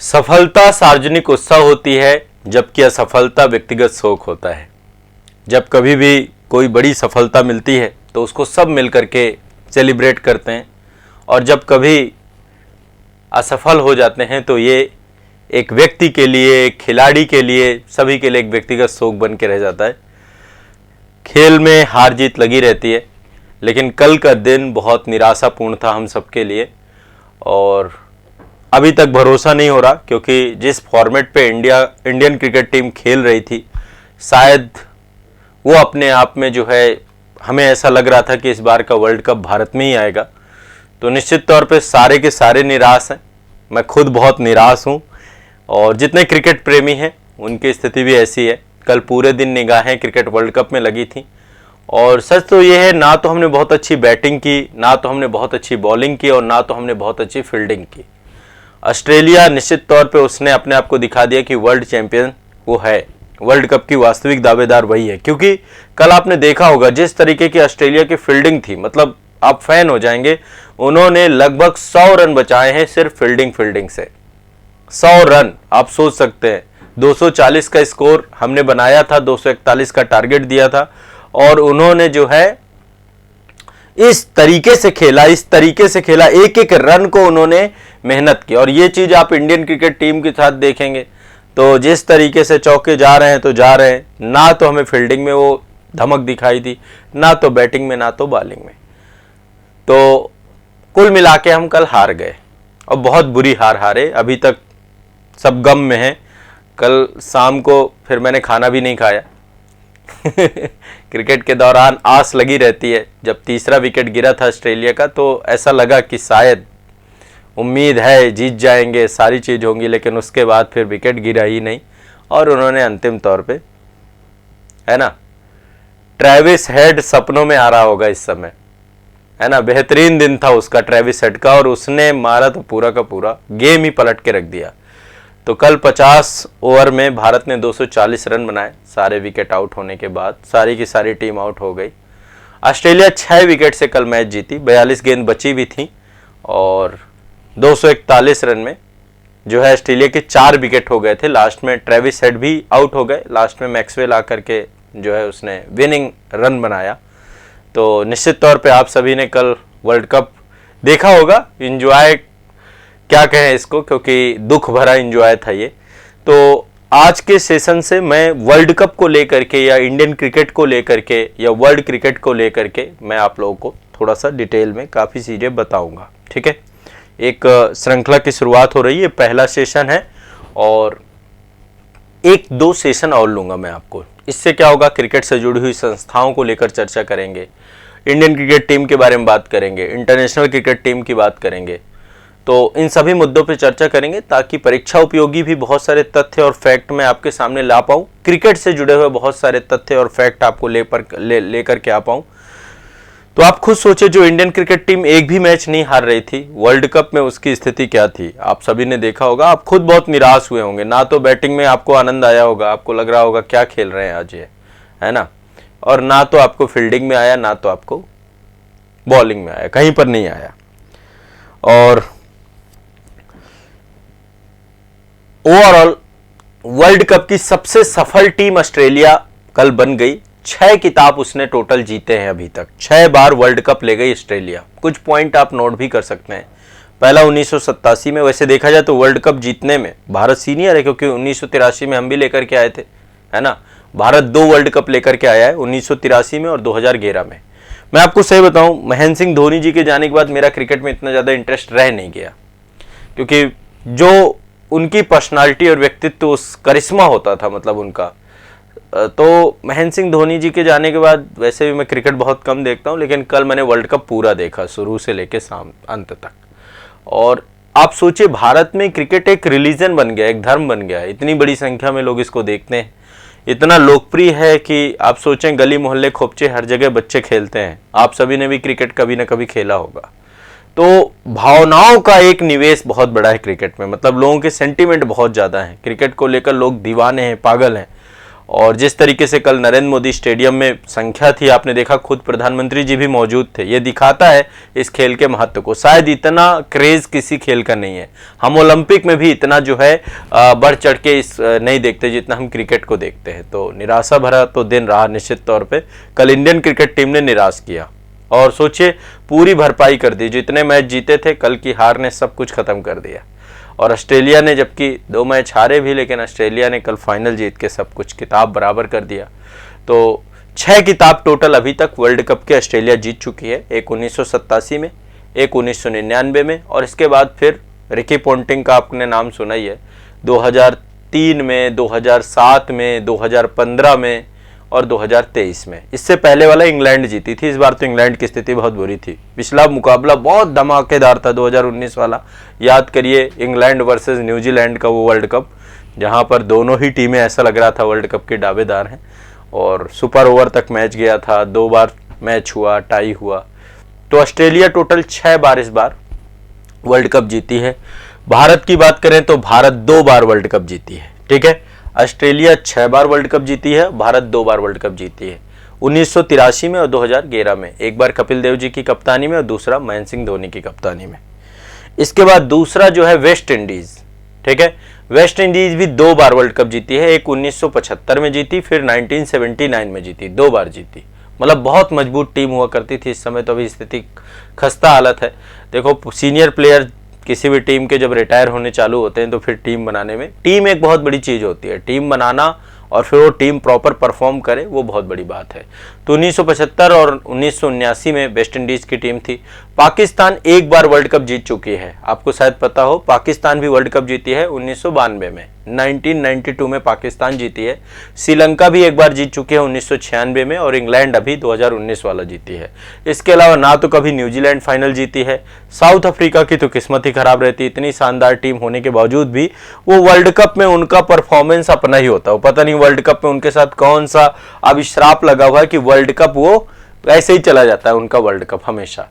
सफलता सार्वजनिक उत्सव होती है, जबकि असफलता व्यक्तिगत शोक होता है। जब कभी भी कोई बड़ी सफलता मिलती है तो उसको सब मिल करके सेलिब्रेट करते हैं, और जब कभी असफल हो जाते हैं तो ये एक व्यक्ति के लिए, एक खिलाड़ी के लिए, सभी के लिए एक व्यक्तिगत शोक बन के रह जाता है। खेल में हार जीत लगी रहती है, लेकिन कल का दिन बहुत निराशापूर्ण था हम सबके लिए, और अभी तक भरोसा नहीं हो रहा, क्योंकि जिस फॉर्मेट पे इंडियन क्रिकेट टीम खेल रही थी, शायद वो अपने आप में जो है, हमें ऐसा लग रहा था कि इस बार का वर्ल्ड कप भारत में ही आएगा। तो निश्चित तौर पे सारे के सारे निराश हैं। मैं खुद बहुत निराश हूँ, और जितने क्रिकेट प्रेमी हैं उनकी स्थिति भी ऐसी है। कल पूरे दिन निगाहें क्रिकेट वर्ल्ड कप में लगी थी, और सच तो ये है, ना तो हमने बहुत अच्छी बैटिंग की, ना तो हमने बहुत अच्छी बॉलिंग की, और ना तो हमने बहुत अच्छी फील्डिंग की। ऑस्ट्रेलिया निश्चित तौर पे उसने अपने आप को दिखा दिया कि वर्ल्ड चैंपियन वो है, वर्ल्ड कप की वास्तविक दावेदार वही है। क्योंकि कल आपने देखा होगा जिस तरीके की ऑस्ट्रेलिया की फील्डिंग थी, मतलब आप फैन हो जाएंगे। उन्होंने लगभग 100 रन बचाए हैं सिर्फ फील्डिंग से। 100 रन, आप सोच सकते हैं। 240 का स्कोर हमने बनाया था, 241 का टारगेट दिया था, और उन्होंने जो है इस तरीके से खेला, एक एक रन को उन्होंने मेहनत की। और ये चीज आप इंडियन क्रिकेट टीम के साथ देखेंगे तो जिस तरीके से चौके जा रहे हैं तो जा रहे हैं, ना तो हमें फील्डिंग में वो धमक दिखाई दी, ना तो बैटिंग में, ना तो बॉलिंग में। तो कुल मिला के हम कल हार गए, और बहुत बुरी हार हारे। अभी तक सब गम में हैं। कल शाम को फिर मैंने खाना भी नहीं खाया। क्रिकेट के दौरान आस लगी रहती है। जब तीसरा विकेट गिरा था ऑस्ट्रेलिया का, तो ऐसा लगा कि शायद उम्मीद है जीत जाएंगे, सारी चीज होंगी, लेकिन उसके बाद फिर विकेट गिरा ही नहीं, और उन्होंने अंतिम तौर पे, है ना, ट्रेविस हेड सपनों में आ रहा होगा इस समय, है ना। बेहतरीन दिन था उसका, ट्रेविस हेड का, और उसने मारा तो पूरा का पूरा गेम ही पलट के रख दिया। तो कल 50 ओवर में भारत ने 240 रन बनाए, सारे विकेट आउट होने के बाद। सारी की सारी टीम आउट हो गई। ऑस्ट्रेलिया 6 विकेट से कल मैच जीती, 42 गेंद बची भी थी, और 241 रन में जो है ऑस्ट्रेलिया के 4 विकेट हो गए थे। लास्ट में ट्रेविस हेड भी आउट हो गए, लास्ट में मैक्सवेल आकर के जो है उसने विनिंग रन बनाया। तो निश्चित तौर पे आप सभी ने कल वर्ल्ड कप देखा होगा, एंजॉय क्या कहें इसको, क्योंकि दुख भरा एंजॉय था ये। तो आज के सेशन से मैं वर्ल्ड कप को लेकर के, या इंडियन क्रिकेट को लेकर के, या वर्ल्ड क्रिकेट को लेकर के मैं आप लोगों को थोड़ा सा डिटेल में काफ़ी चीज़ें बताऊंगा। ठीक है, एक श्रृंखला की शुरुआत हो रही है, पहला सेशन है, और 1-2 सेशन और लूंगा मैं आपको। इससे क्या होगा, क्रिकेट से जुड़ी हुई संस्थाओं को लेकर चर्चा करेंगे, इंडियन क्रिकेट टीम के बारे में बात करेंगे, इंटरनेशनल क्रिकेट टीम की बात करेंगे। तो इन सभी मुद्दों पर चर्चा करेंगे, ताकि परीक्षा उपयोगी भी बहुत सारे तथ्य और फैक्ट मैं आपके सामने ला पाऊँ, क्रिकेट से जुड़े हुए बहुत सारे तथ्य और फैक्ट आपको लेकर के आ पाऊँ। तो आप खुद सोचे, जो इंडियन क्रिकेट टीम एक भी मैच नहीं हार रही थी वर्ल्ड कप में, उसकी स्थिति क्या थी आप सभी ने देखा होगा। आप खुद बहुत निराश हुए होंगे। ना तो बैटिंग में आपको आनंद आया होगा, आपको लग रहा होगा क्या खेल रहे हैं आज ये, है ना, और ना तो आपको फील्डिंग में आया, ना तो आपको बॉलिंग में आया, कहीं पर नहीं आया। और ओवरऑल वर्ल्ड कप की सबसे सफल टीम ऑस्ट्रेलिया कल बन गई। 6 खिताब उसने टोटल जीते हैं अभी तक, 6 बार वर्ल्ड कप ले गई ऑस्ट्रेलिया। कुछ पॉइंट आप नोट भी कर सकते हैं। पहला 1987 में, वैसे देखा जाए तो वर्ल्ड कप जीतने में भारत सीनियर है, क्योंकि 1983 में हम भी लेकर के आए थे, है ना। भारत 2 वर्ल्ड कप लेकर के आया है, 1983 में और 2011 में। मैं आपको सही बताऊं, महेंद्र सिंह धोनी जी के जाने के बाद मेरा क्रिकेट में इतना ज़्यादा इंटरेस्ट रह नहीं गया, क्योंकि जो उनकी पर्सनालिटी और व्यक्तित्व, उस करिश्मा होता था, मतलब उनका। तो महेंद्र सिंह धोनी जी के जाने के बाद वैसे भी मैं क्रिकेट बहुत कम देखता हूं, लेकिन कल मैंने वर्ल्ड कप पूरा देखा, शुरू से लेकर शाम अंत तक। और आप सोचिए, भारत में क्रिकेट एक रिलीजन बन गया, एक धर्म बन गया। इतनी बड़ी संख्या में लोग इसको देखते हैं, इतना लोकप्रिय है कि आप सोचें, गली मोहल्ले खोपचे हर जगह बच्चे खेलते हैं। आप सभी ने भी क्रिकेट कभी ना कभी खेला होगा। तो भावनाओं का एक निवेश बहुत बड़ा है क्रिकेट में, मतलब लोगों के सेंटीमेंट बहुत ज़्यादा हैं क्रिकेट को लेकर, लोग दीवाने हैं, पागल हैं। और जिस तरीके से कल नरेंद्र मोदी स्टेडियम में संख्या थी, आपने देखा खुद प्रधानमंत्री जी भी मौजूद थे, ये दिखाता है इस खेल के महत्व को। शायद इतना क्रेज किसी खेल का नहीं है, हम ओलंपिक में भी इतना जो है बढ़ चढ़ के इस नहीं देखते जितना हम क्रिकेट को देखते हैं। तो निराशा भरा तो दिन रहा निश्चित तौर पे। कल इंडियन क्रिकेट टीम ने निराश किया और सोचिए पूरी भरपाई कर दी, जितने मैच जीते थे कल की हार ने सब कुछ खत्म कर दिया। और ऑस्ट्रेलिया ने जबकि 2 मैच हारे भी, लेकिन ऑस्ट्रेलिया ने कल फाइनल जीत के सब कुछ किताब बराबर कर दिया। तो 6 किताब टोटल अभी तक वर्ल्ड कप के ऑस्ट्रेलिया जीत चुकी है, एक 1987 में, एक 1999 में, और इसके बाद फिर रिकी पोंटिंग का आपने नाम सुना ही है, 2003 में, 2007 में, 2015 में और 2023 में। इससे पहले वाला इंग्लैंड जीती थी, इस बार तो इंग्लैंड की स्थिति बहुत बुरी थी। पिछला मुकाबला बहुत धमाकेदार था 2019 वाला, याद करिए इंग्लैंड वर्सेस न्यूजीलैंड का वो वर्ल्ड कप, जहां पर दोनों ही टीमें ऐसा लग रहा था वर्ल्ड कप के दावेदार हैं, और सुपर ओवर तक मैच गया था, 2 बार मैच हुआ, टाई हुआ। तो ऑस्ट्रेलिया टोटल 6 बार इस बार वर्ल्ड कप जीती है। भारत की बात करें तो भारत 2 बार वर्ल्ड कप जीती है, ठीक है। ऑस्ट्रेलिया 6 बार वर्ल्ड कप जीती है, भारत 2 बार वर्ल्ड कप जीती है, 1983 में और 2011 में, एक बार कपिल देव जी की कप्तानी में और दूसरा महेंद्र सिंह धोनी की कप्तानी में। इसके बाद दूसरा जो है वेस्ट इंडीज, ठीक है, वेस्ट इंडीज भी 2 बार वर्ल्ड कप जीती है, एक 1975 में जीती, फिर 1979 में जीती, 2 बार जीती। मतलब बहुत मजबूत टीम हुआ करती थी, इस समय तो अभी स्थिति खस्ता हालत है। देखो सीनियर प्लेयर किसी भी टीम के जब रिटायर होने चालू होते हैं तो फिर टीम बनाने में, टीम एक बहुत बड़ी चीज़ होती है, टीम बनाना और फिर वो टीम प्रॉपर परफॉर्म करे, वो बहुत बड़ी बात है। तो 1975 और 1979 में वेस्ट इंडीज़ की टीम थी। पाकिस्तान 1 बार वर्ल्ड कप जीत चुकी है, आपको शायद पता हो, पाकिस्तान भी वर्ल्ड कप जीती है 1992 में, 1992 में पाकिस्तान जीती है। श्रीलंका भी 1 बार जीत चुकी है 1996 में, और इंग्लैंड अभी 2019 वाला जीती है। इसके अलावा ना तो कभी न्यूजीलैंड फाइनल जीती है। साउथ अफ्रीका की तो किस्मत ही खराब रहती, इतनी शानदार टीम होने के बावजूद भी वो वर्ल्ड कप में उनका परफॉर्मेंस अपना ही होता है, पता नहीं वर्ल्ड कप में उनके साथ कौन सा अभिश्राप लगा हुआ है कि वर्ल्ड कप वो ऐसे ही चला जाता है उनका वर्ल्ड कप हमेशा।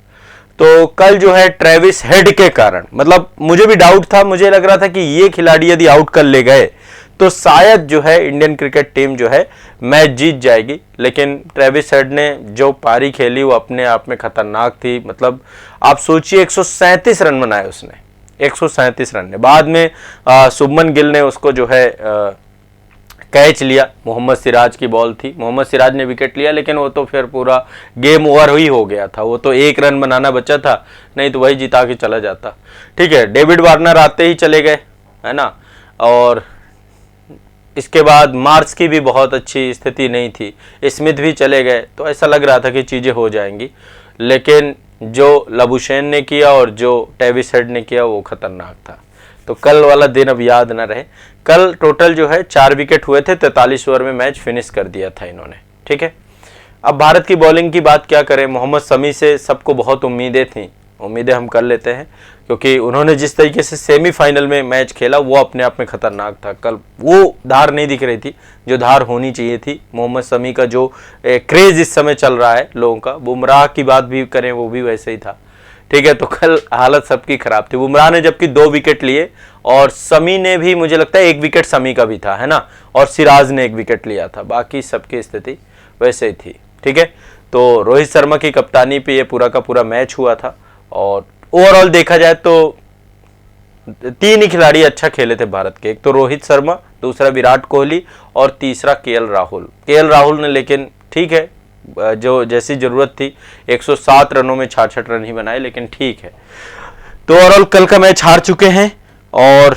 तो कल जो है ट्रेविस हेड के कारण, मतलब मुझे भी डाउट था, मुझे लग रहा था कि ये खिलाड़ी यदि आउट कर ले गए तो शायद जो है इंडियन क्रिकेट टीम जो है मैच जीत जाएगी, लेकिन ट्रेविस हेड ने जो पारी खेली वो अपने आप में खतरनाक थी। मतलब आप सोचिए 137 रन बनाए उसने, 137 रन ने। बाद में शुभमन गिल ने उसको जो है कैच लिया, मोहम्मद सिराज की बॉल थी, मोहम्मद सिराज ने विकेट लिया, लेकिन वो तो फिर पूरा गेम ओवर ही हो गया था, वो तो 1 रन बनाना बचा था, नहीं तो वही जिता के चला जाता, ठीक है। डेविड वार्नर आते ही चले गए, है ना, और इसके बाद मार्च की भी बहुत अच्छी स्थिति नहीं थी, स्मिथ भी चले गए, तो ऐसा लग रहा था कि चीज़ें हो जाएंगी, लेकिन जो लबुशेन ने किया और जो ट्रेविस हेड ने किया वो खतरनाक था। तो कल वाला दिन अब याद न रहे। कल टोटल जो है 4 विकेट हुए थे, 43 ओवर में मैच फिनिश कर दिया था इन्होंने, ठीक है। अब भारत की बॉलिंग की बात क्या करें, मोहम्मद शमी से सबको बहुत उम्मीदें थी, उम्मीदें हम कर लेते हैं, क्योंकि उन्होंने जिस तरीके से सेमीफाइनल में मैच खेला वो अपने आप में खतरनाक था। कल वो धार नहीं दिख रही थी जो धार होनी चाहिए थी। मोहम्मद शमी का जो क्रेज इस समय चल रहा है लोगों का, बुमराह की बात भी करें वो भी वैसे ही था, ठीक है। तो कल हालत सबकी खराब थी। बुमराह ने जबकि 2 विकेट लिए और शमी ने भी, मुझे लगता है 1 विकेट शमी का भी था, है ना, और सिराज ने 1 विकेट लिया था, बाकी सबकी स्थिति वैसे ही थी, ठीक है। तो रोहित शर्मा की कप्तानी पे ये पूरा का पूरा मैच हुआ था, और ओवरऑल देखा जाए तो 3 ही खिलाड़ी अच्छा खेले थे भारत के, एक तो रोहित शर्मा, दूसरा विराट कोहली और तीसरा केएल राहुल ने, लेकिन ठीक है, जो जैसी जरूरत थी 107 रनों में 66 रन ही बनाए, लेकिन ठीक है। तो ओवरऑल कल का मैच हार चुके हैं। और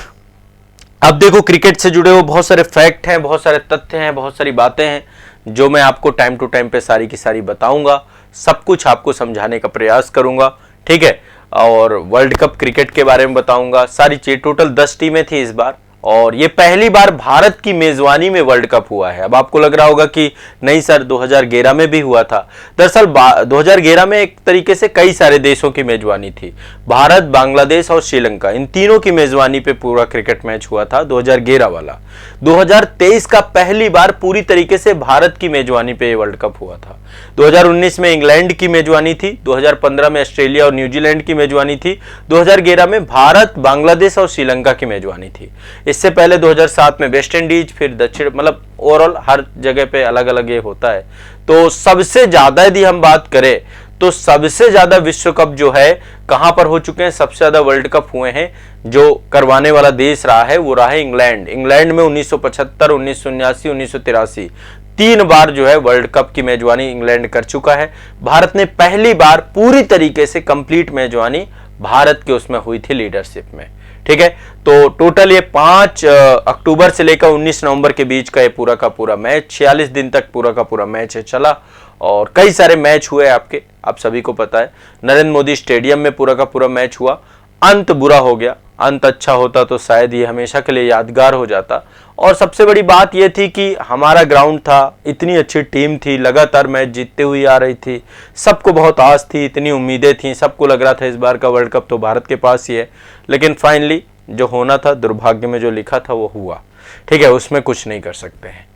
अब देखो क्रिकेट से जुड़े हुए बहुत सारे फैक्ट हैं, बहुत सारे तथ्य हैं, बहुत सारी बातें हैं जो मैं आपको टाइम टू टाइम पे सारी की सारी बताऊंगा, सब कुछ आपको समझाने का प्रयास करूंगा, ठीक है। और वर्ल्ड कप क्रिकेट के बारे में बताऊंगा, सारी चीज। टोटल 10 टीमें थी इस बार, और ये पहली बार भारत की मेजबानी में वर्ल्ड कप हुआ है। अब आपको लग रहा होगा कि नहीं सर 2011 में भी हुआ था। दरअसल 2011 में एक तरीके से कई सारे देशों की मेजबानी थी, भारत, बांग्लादेश और श्रीलंका, इन तीनों की मेजबानी पे पूरा क्रिकेट मैच हुआ था 2011 वाला। 2023 का पहली बार पूरी तरीके से भारत की मेजबानी पे वर्ल्ड कप हुआ था। 2019 में इंग्लैंड की मेजबानी थी, 2015 में ऑस्ट्रेलिया और न्यूजीलैंड की मेजबानी थी, 2011 में भारत, बांग्लादेश और श्रीलंका की मेजबानी थी। इससे पहले 2007 में वेस्ट इंडीज, फिर दक्षिण, मतलब ओवरऑल हर जगह पे अलग अलग ये होता है। तो सबसे ज्यादा यदि हम बात करें तो सबसे ज्यादा विश्व कप जो है कहां पर हो चुके हैं, सबसे ज्यादा वर्ल्ड कप हुए हैं, जो करवाने वाला देश रहा है वो रहा है इंग्लैंड। इंग्लैंड में 1975, 1979, 1983 3 बार जो है वर्ल्ड कप की मेजबानी इंग्लैंड कर चुका है। भारत ने पहली बार पूरी तरीके से कंप्लीट मेजबानी भारत के उसमें हुई थी लीडरशिप में। ठीक है, तो टोटल ये 5 अक्टूबर से लेकर 19 नवंबर के बीच का ये पूरा का पूरा मैच, 46 दिन तक पूरा का पूरा मैच है चला और कई सारे मैच हुए आपके, आप सभी को पता है। नरेंद्र मोदी स्टेडियम में पूरा का पूरा मैच हुआ। अंत बुरा हो गया, अंत अच्छा होता तो शायद ये हमेशा के लिए यादगार हो जाता। और सबसे बड़ी बात ये थी कि हमारा ग्राउंड था, इतनी अच्छी टीम थी, लगातार मैच जीतते हुए आ रही थी, सबको बहुत आस थी, इतनी उम्मीदें थी, सबको लग रहा था इस बार का वर्ल्ड कप तो भारत के पास ही है। लेकिन फाइनली जो होना था, दुर्भाग्य में जो लिखा था वो हुआ। ठीक है, उसमें कुछ नहीं कर सकते हैं।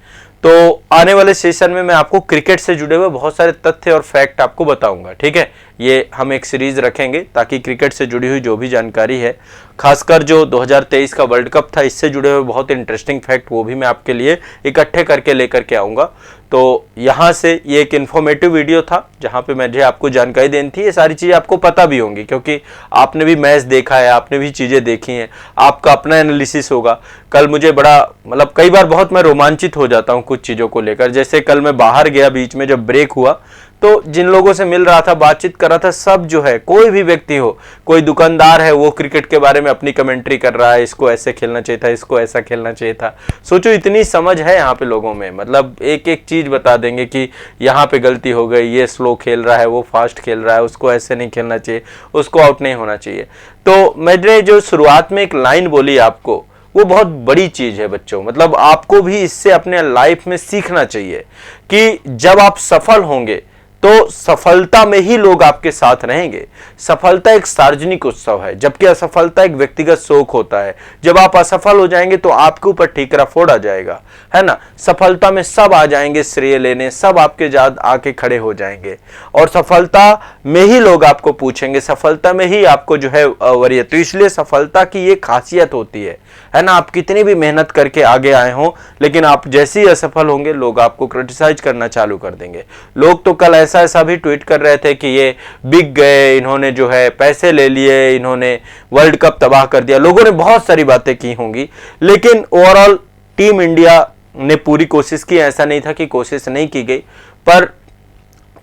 तो आने वाले सेशन में मैं आपको क्रिकेट से जुड़े हुए बहुत सारे तथ्य और फैक्ट आपको बताऊंगा। ठीक है, ये हम एक सीरीज रखेंगे ताकि क्रिकेट से जुड़ी हुई जो भी जानकारी है, खासकर जो 2023 का वर्ल्ड कप था, इससे जुड़े हुए बहुत इंटरेस्टिंग फैक्ट वो भी मैं आपके लिए इकट्ठे करके लेकर के आऊँगा। तो यहाँ से ये एक इन्फॉर्मेटिव वीडियो था जहाँ पे मुझे आपको जानकारी देनी थी। ये सारी चीज़ें आपको पता भी होंगी क्योंकि आपने भी मैच देखा है, आपने भी चीज़ें देखी हैं, आपका अपना एनालिसिस होगा। कल मुझे बड़ा, मतलब कई बार बहुत मैं रोमांचित हो जाता हूँ कुछ चीज़ों को लेकर। जैसे कल मैं बाहर गया, बीच में जब ब्रेक हुआ तो जिन लोगों से मिल रहा था, बातचीत कर रहा था, सब जो है, कोई भी व्यक्ति हो, कोई दुकानदार है, वो क्रिकेट के बारे में अपनी कमेंट्री कर रहा है, इसको ऐसे खेलना चाहिए था, इसको ऐसा खेलना चाहिए था। सोचो इतनी समझ है यहाँ पे लोगों में, मतलब एक एक चीज बता देंगे कि यहाँ पे गलती हो गई, ये स्लो खेल रहा है, वो फास्ट खेल रहा है, उसको ऐसे नहीं खेलना चाहिए, उसको आउट नहीं होना चाहिए। तो मैंने जो शुरुआत में एक लाइन बोली आपको, वो बहुत बड़ी चीज है बच्चों। मतलब आपको भी इससे अपने लाइफ में सीखना चाहिए कि जब आप सफल होंगे तो सफलता में ही लोग आपके साथ रहेंगे। सफलता एक सार्वजनिक उत्सव है, जबकि असफलता एक व्यक्तिगत शोक होता है। जब आप असफल हो जाएंगे तो आपके ऊपर ठीकरा फोड़ा जाएगा, है ना। सफलता में सब आ जाएंगे श्रेय लेने, सब आपके जाद आके खड़े हो जाएंगे और सफलता में ही लोग आपको पूछेंगे, सफलता में ही आपको जो है वरीय। तो इसलिए सफलता की ये खासियत होती है ना। आप कितनी भी मेहनत करके आगे आए हो, लेकिन आप जैसे ही असफल होंगे लोग आपको क्रिटिसाइज करना चालू कर देंगे। लोग तो कल ऐसा भी ट्वीट कर रहे थे कि ये बिक गए, इन्होंने जो है पैसे ले लिए, इन्होंने वर्ल्ड कप तबाह कर दिया। लोगों ने बहुत सारी बातें की होंगी, लेकिन ओवरऑल टीम इंडिया ने पूरी कोशिश की। ऐसा नहीं था कि कोशिश नहीं की गई, पर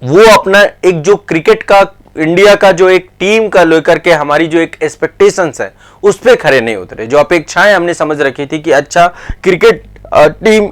वो अपना एक जो क्रिकेट का, इंडिया का जो एक टीम का लेकर के हमारी जो एक एक्सपेक्टेशंस है उस पर खरे नहीं उतरे। जो अपेक्षाएं हमने समझ रखी थी कि अच्छा क्रिकेट टीम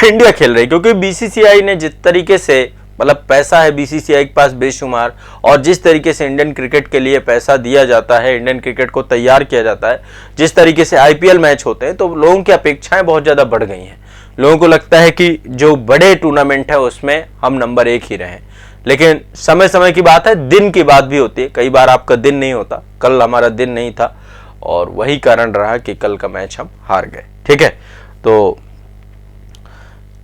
इंडिया खेल रही, क्योंकि बीसीसीआई ने जिस तरीके से, मतलब पैसा है बीसीसीआई के पास बेशुमार, और जिस तरीके से इंडियन क्रिकेट के लिए पैसा दिया जाता है, इंडियन क्रिकेट को तैयार किया जाता है, जिस तरीके से आईपीएल मैच होते हैं, तो लोगों की अपेक्षाएं बहुत ज़्यादा बढ़ गई हैं। लोगों को लगता है कि जो बड़े टूर्नामेंट है उसमें हम नंबर 1 ही रहें। लेकिन समय समय की बात है, दिन की बात भी होती है। कई बार आपका दिन नहीं होता, कल हमारा दिन नहीं था और वही कारण रहा कि कल का मैच हम हार गए। ठीक है, तो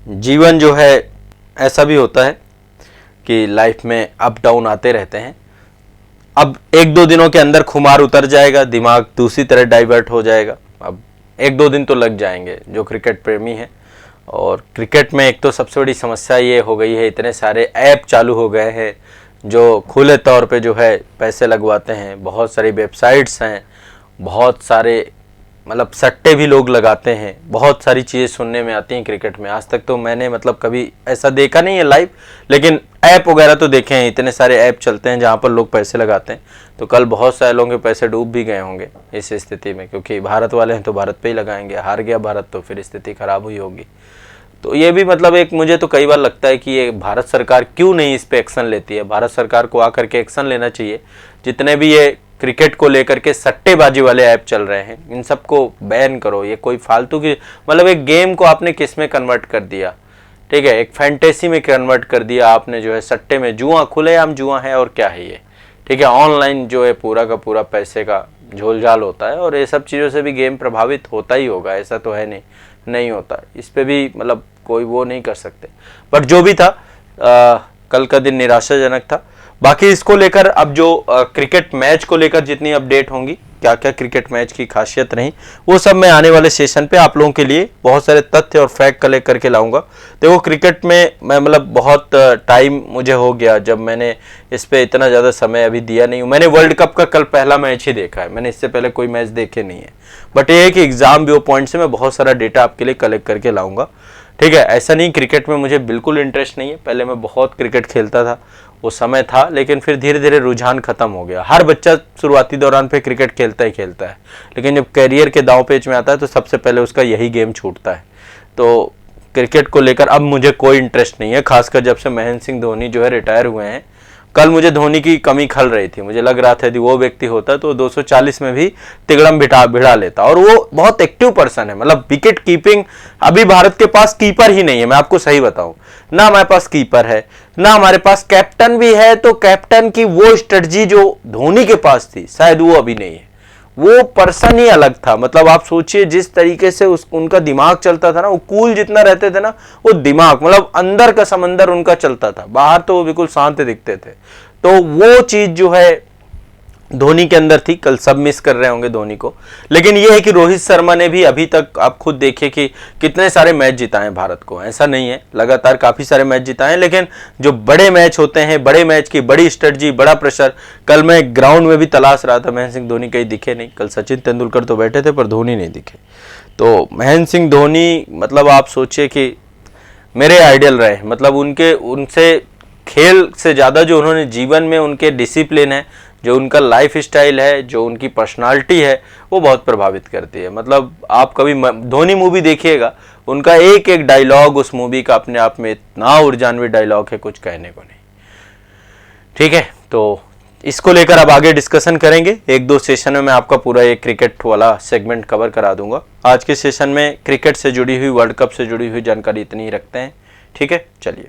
जीवन जो है ऐसा भी होता है कि लाइफ में अप डाउन आते रहते हैं। अब 1-2 दिनों के अंदर खुमार उतर जाएगा, दिमाग दूसरी तरह डाइवर्ट हो जाएगा। अब 1-2 दिन तो लग जाएंगे जो क्रिकेट प्रेमी है। और क्रिकेट में एक तो सबसे बड़ी समस्या ये हो गई है, इतने सारे ऐप चालू हो गए हैं जो खुले तौर पे जो है पैसे लगवाते हैं। बहुत सारी वेबसाइट्स हैं, बहुत सारे मतलब सट्टे भी लोग लगाते हैं। बहुत सारी चीज़ें सुनने में आती हैं क्रिकेट में। आज तक तो मैंने मतलब कभी ऐसा देखा नहीं है लाइव, लेकिन ऐप वगैरह तो देखे हैं। इतने सारे ऐप चलते हैं जहाँ पर लोग पैसे लगाते हैं। तो कल बहुत सारे लोगों के पैसे डूब भी गए होंगे इस स्थिति में, क्योंकि भारत वाले हैं तो भारत पे ही लगाएंगे। हार गया भारत तो फिर स्थिति खराब हुई होगी। तो ये भी मतलब एक, मुझे तो कई बार लगता है कि ये भारत सरकार क्यों नहीं इस पे एक्शन लेती है। भारत सरकार को आकर के एक्शन लेना चाहिए। जितने भी ये क्रिकेट को लेकर के सट्टेबाजी वाले ऐप चल रहे हैं, इन सबको बैन करो। ये कोई फालतू की, मतलब एक गेम को आपने किस में कन्वर्ट कर दिया, ठीक है, एक फैंटेसी में कन्वर्ट कर दिया आपने, जो है सट्टे में, जुआ, खुलेआम जुआ है और क्या है ये। ठीक है, ऑनलाइन जो है पूरा का पूरा पैसे का झोलझाल होता है और ये सब चीज़ों से भी गेम प्रभावित होता ही होगा। ऐसा तो है नहीं होता। इस पे भी मतलब कोई वो नहीं कर सकते। बट जो भी था, कल का दिन निराशाजनक था। बाकी इसको लेकर अब जो क्रिकेट मैच को लेकर जितनी अपडेट होंगी, क्या क्या क्रिकेट मैच की खासियत रही, वो सब मैं आने वाले सेशन पे आप लोगों के लिए बहुत सारे तथ्य और फैक्ट कलेक्ट करके लाऊंगा। देखो क्रिकेट में मैं मतलब बहुत टाइम मुझे हो गया, जब मैंने इस पे इतना ज़्यादा समय अभी दिया नहीं हूँ। मैंने वर्ल्ड कप का कल पहला मैच ही देखा है, मैंने इससे पहले कोई मैच देखे नहीं है। बट ये है कि एग्जाम व्यू पॉइंट से मैं बहुत सारा डेटा आपके लिए कलेक्ट करके लाऊंगा, ठीक है। ऐसा नहीं क्रिकेट में मुझे बिल्कुल इंटरेस्ट नहीं है, पहले मैं बहुत क्रिकेट खेलता था, वो समय था, लेकिन फिर धीरे धीरे रुझान खत्म हो गया। हर बच्चा शुरुआती दौरान पे क्रिकेट खेलता ही खेलता है, लेकिन जब करियर के दांव पेच में आता है तो सबसे पहले उसका यही गेम छूटता है। तो क्रिकेट को लेकर अब मुझे कोई इंटरेस्ट नहीं है, खासकर जब से महेंद्र सिंह धोनी जो है रिटायर हुए हैं। कल मुझे धोनी की कमी खल रही थी, मुझे लग रहा था यदि वो व्यक्ति होता तो 240 में भी तिगड़म भिड़ा लेता। और वो बहुत एक्टिव पर्सन है, मतलब विकेट कीपिंग अभी भारत के पास कीपर ही नहीं है, मैं आपको सही बताऊं। ना हमारे पास कीपर है, ना हमारे पास कैप्टन भी है, तो कैप्टन की वो स्ट्रेटजी जो धोनी के पास थी शायद वो अभी नहीं है। वो पर्सन ही अलग था, मतलब आप सोचिए जिस तरीके से उनका दिमाग चलता था ना, वो कूल जितना रहते थे ना, वो दिमाग मतलब अंदर का समंदर उनका चलता था, बाहर तो वो बिल्कुल शांत दिखते थे। तो वो चीज जो है धोनी के अंदर थी, कल सब मिस कर रहे होंगे धोनी को। लेकिन ये है कि रोहित शर्मा ने भी अभी तक आप खुद देखिए कि कितने सारे मैच जिताए हैं भारत को, ऐसा नहीं है, लगातार काफी सारे मैच जिताए हैं। लेकिन जो बड़े मैच होते हैं, बड़े मैच की बड़ी स्ट्रेटजी, बड़ा प्रेशर, कल मैं ग्राउंड में भी तलाश रहा था, महेंद्र सिंह धोनी कहीं दिखे नहीं। कल सचिन तेंदुलकर तो बैठे थे पर धोनी नहीं दिखे। तो महेंद्र सिंह धोनी मतलब आप सोचिए कि मेरे आइडियल रहे, मतलब उनसे खेल से ज़्यादा जो उन्होंने जीवन में उनके डिसिप्लिन है, जो उनका लाइफ स्टाइल है, जो उनकी पर्सनालिटी है, वो बहुत प्रभावित करती है। मतलब आप कभी धोनी मूवी देखिएगा, उनका एक एक डायलॉग उस मूवी का अपने आप में इतना ऊर्जान्वित डायलॉग है, कुछ कहने को नहीं, ठीक है। तो इसको लेकर अब आगे डिस्कशन करेंगे, एक दो सेशन में मैं आपका पूरा एक क्रिकेट वाला सेगमेंट कवर करा दूंगा। आज के सेशन में क्रिकेट से जुड़ी हुई, वर्ल्ड कप से जुड़ी हुई जानकारी इतनी ही रखते हैं, ठीक है। चलिए।